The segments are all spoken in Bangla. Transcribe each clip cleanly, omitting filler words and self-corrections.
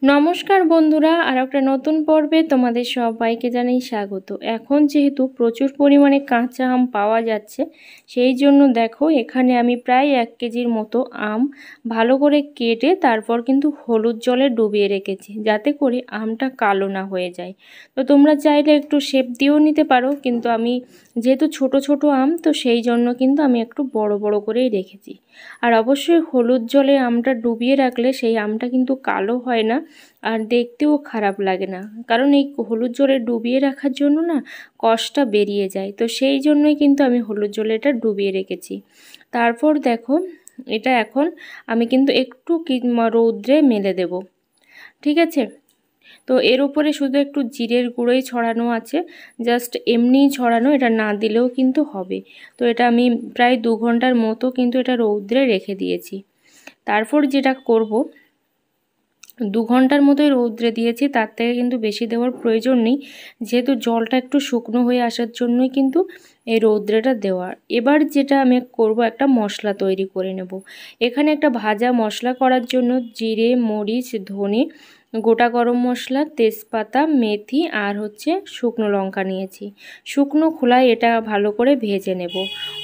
নমস্কার বন্ধুরা, আর একটা নতুন পর্বে তোমাদের সবাইকে জানাই স্বাগত। এখন যেহেতু প্রচুর পরিমাণে কাঁচা আম পাওয়া যাচ্ছে, সেই জন্য দেখো এখানে আমি প্রায় 1 কেজির মতো আম ভালো করে কেটে তারপর কিন্তু হলুদ জলে ডুবিয়ে রেখেছি, যাতে করে আমটা কালো না হয়ে যায়। তো তোমরা চাইলে একটু শেপ দিয়েও নিতে পারো, কিন্তু আমি যেহেতু ছোট ছোট আম, তো সেই জন্য কিন্তু আমি একটু বড় বড় করেই রেখেছি। আর অবশ্যই হলুদ জলে আমটা ডুবিয়ে রাখলে সেই আমটা কিন্তু কালো হয় না, আর দেখতেও খারাপ লাগে না। কারণ এই হলুদ জলে ডুবিয়ে রাখার জন্য না কষটা বেরিয়ে যায়, তো সেই জন্যই কিন্তু আমি হলুদ জলে এটা ডুবিয়ে রেখেছি। তারপর দেখো এটা এখন আমি কিন্তু একটু রৌদ্রে মেলে দেব, ঠিক আছে। তো এর উপরে শুধু একটু জিরের গুঁড়োই ছড়ানো আছে, জাস্ট এমনিই ছড়ানো, এটা না দিলেও কিন্তু হবে। তো এটা আমি প্রায় 2 ঘন্টার মতো কিন্তু এটা রৌদ্রে রেখে দিয়েছি। তারপর যেটা করব, 2 ঘন্টার মতোই রৌদ্রে দিয়েছি, তার থেকে কিন্তু বেশি দেওয়ার প্রয়োজন নেই, যেহেতু জলটা একটু শুকনো হয়ে আসার জন্যই কিন্তু এই রৌদ্রেটা দেওয়ার। এবার যেটা আমি করব, একটা মশলা তৈরি করে নেব। এখানে একটা ভাজা মশলা করার জন্য জিরে, মরিচ, ধনে, গোটা গরম মশলা, তেজপাতা, মেথি আর শুকনো লঙ্কা নিয়েছি। শুকনো খোলায় এটা ভালো করে ভেজে নেব।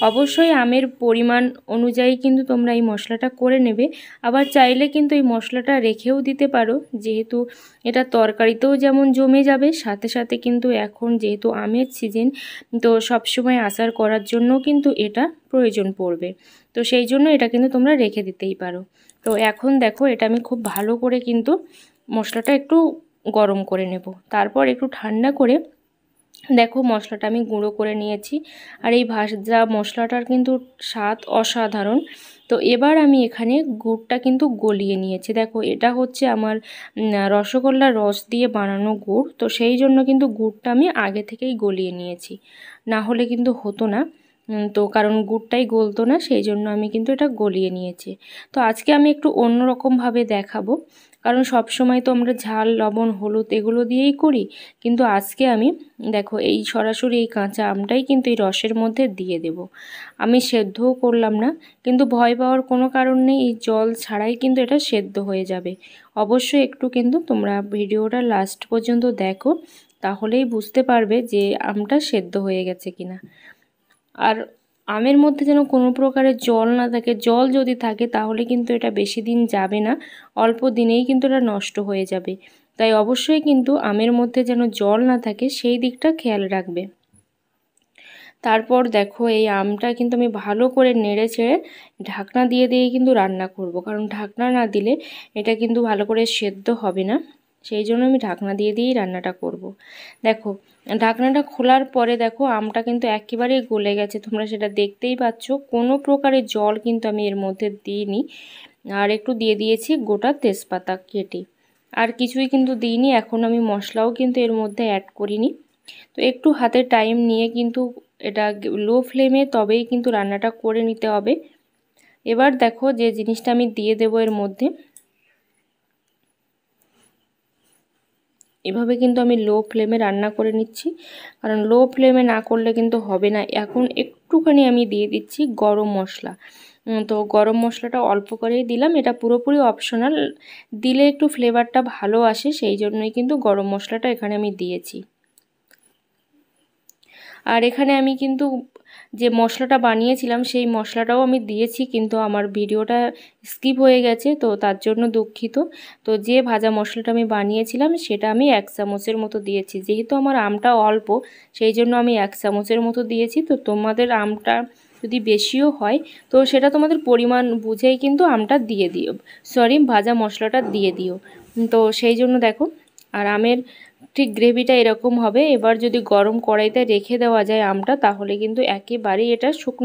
অবশ্যই আমের পরিমাণ অনুযায়ী কিন্তু তোমরা এই মশলাটা করে নেবে। আবার চাইলে কিন্তু এই মশলাটা রেখেও দিতে পারো, যেহেতু এটা তরকারিতেও যেমন জমে যাবে, সাথে সাথে কিন্তু এখন যেহেতু আমের সিজন, তো সবসময় আচার করার জন্য কিন্তু এটা প্রয়োজন পড়বে। তো সেই জন্য এটা কিন্তু তোমরা রেখে দিতেই পারো। তো এখন দেখো এটা আমি খুব ভালো করে কিন্তু মশলাটা একটু গরম করে নেব। তারপর একটু ঠান্ডা করে দেখো মশলাটা আমি গুঁড়ো করে নিয়েছি। আর এই ভাজা মশলাটার কিন্তু স্বাদ অসাধারণ। তো এবার আমি এখানে গুড়টা কিন্তু গলিয়ে নিয়েছি। দেখো এটা আমার রসগোল্লার রস দিয়ে বানানো গুড়, তো সেই জন্য কিন্তু গুড়টা আমি আগে থেকেই গলিয়ে নিয়েছি, না হলে কিন্তু হতো না। তো কারণ গুড়টাই গলতো না, সেই জন্য আমি কিন্তু এটা গলিয়ে নিয়েছি। তো আজকে আমি একটু অন্যরকমভাবে দেখাবো, কারণ সব সময় তো আমরা ঝাল, লবণ, হলুদ এগুলো দিয়েই করি, কিন্তু আজকে আমি দেখো এই সরাসরি এই কাঁচা আমটাই কিন্তু এই রসের মধ্যে দিয়ে দেব। আমি সেদ্ধও করলাম না, কিন্তু ভয় পাওয়ার কোনো কারণ নেই, এই জল ছাড়াই কিন্তু এটা সেদ্ধ হয়ে যাবে। অবশ্যই একটু কিন্তু তোমরা ভিডিওটা লাস্ট পর্যন্ত দেখো, তাহলেই বুঝতে পারবে যে আমটা সেদ্ধ হয়ে গেছে কিনা। আর আমের মধ্যে যেন কোনো প্রকারের জল না থাকে, জল যদি থাকে তাহলে কিন্তু এটা বেশি দিন যাবে না, অল্প দিনেই কিন্তু এটা নষ্ট হয়ে যাবে। তাই অবশ্যই কিন্তু আমের মধ্যে যেন জল না থাকে সেই দিকটা খেয়াল রাখবে। তারপর দেখো এই আমটা কিন্তু আমি ভালো করে নেড়ে চেড়ে ঢাকনা দিয়ে দিয়ে কিন্তু রান্না করব, কারণ ঢাকনা না দিলে এটা কিন্তু ভালো করে সেদ্ধ হবে না। সেই জন্য আমি ঢাকনা দিয়ে দিয়েই রান্নাটা করব। দেখো ঢাকনাটা খোলার পরে দেখো আমটা কিন্তু একেবারেই গলে গেছে, তোমরা সেটা দেখতেই পাচ্ছ। কোনো প্রকারের জল কিন্তু আমি এর মধ্যে দিইনি। আর একটু দিয়ে দিয়েছি গোটা তেজপাতা কেটে, আর কিছুই কিন্তু দিইনি। এখন আমি মশলাও কিন্তু এর মধ্যে অ্যাড করিনি। তো একটু হাতে টাইম নিয়ে কিন্তু এটা লো ফ্লেমে তবেই কিন্তু রান্নাটা করে নিতে হবে। এবার দেখো যে জিনিসটা আমি দিয়ে দেবো এর মধ্যে, এভাবে কিন্তু আমি লো ফ্লেমে রান্না করে নিচ্ছি, কারণ লো ফ্লেমে না করলে কিন্তু হবে না। এখন একটুখানি আমি দিয়ে দিচ্ছি গরম মশলা। তো গরম মশলাটা অল্প করেই দিলাম, এটা পুরোপুরি অপশনাল, দিলে একটু ফ্লেভারটা ভালো আসে, সেই জন্যই কিন্তু গরম মশলাটা এখানে আমি দিয়েছি। আর এখানে আমি কিন্তু যে মশলাটা বানিয়েছিলাম সেই মশলাটাও আমি দিয়েছি, কিন্তু আমার ভিডিওটা স্কিপ হয়ে গেছে, তো তার জন্য দুঃখিত। তো যে ভাজা মশলাটা আমি বানিয়েছিলাম সেটা আমি 1 চামচের মতো দিয়েছি। যেহেতু আমার আমটা অল্প, সেই জন্য আমি 1 চামচের মতো দিয়েছি। তো তোমাদের আমটা যদি বেশিও হয়, তো সেটা তোমাদের পরিমাণ বুঝেই কিন্তু আমটা দিয়ে দিও, সরি ভাজা মশলাটা দিয়ে দিও। তো সেই জন্য দেখো, আর আমের ঠিক গ্রেভিটা এরকম হবে। এবার যদি গরম কড়াইতে রেখে দেওয়া যায় আমটা, তাহলে কিন্তু একেবারেই এটা শুকনো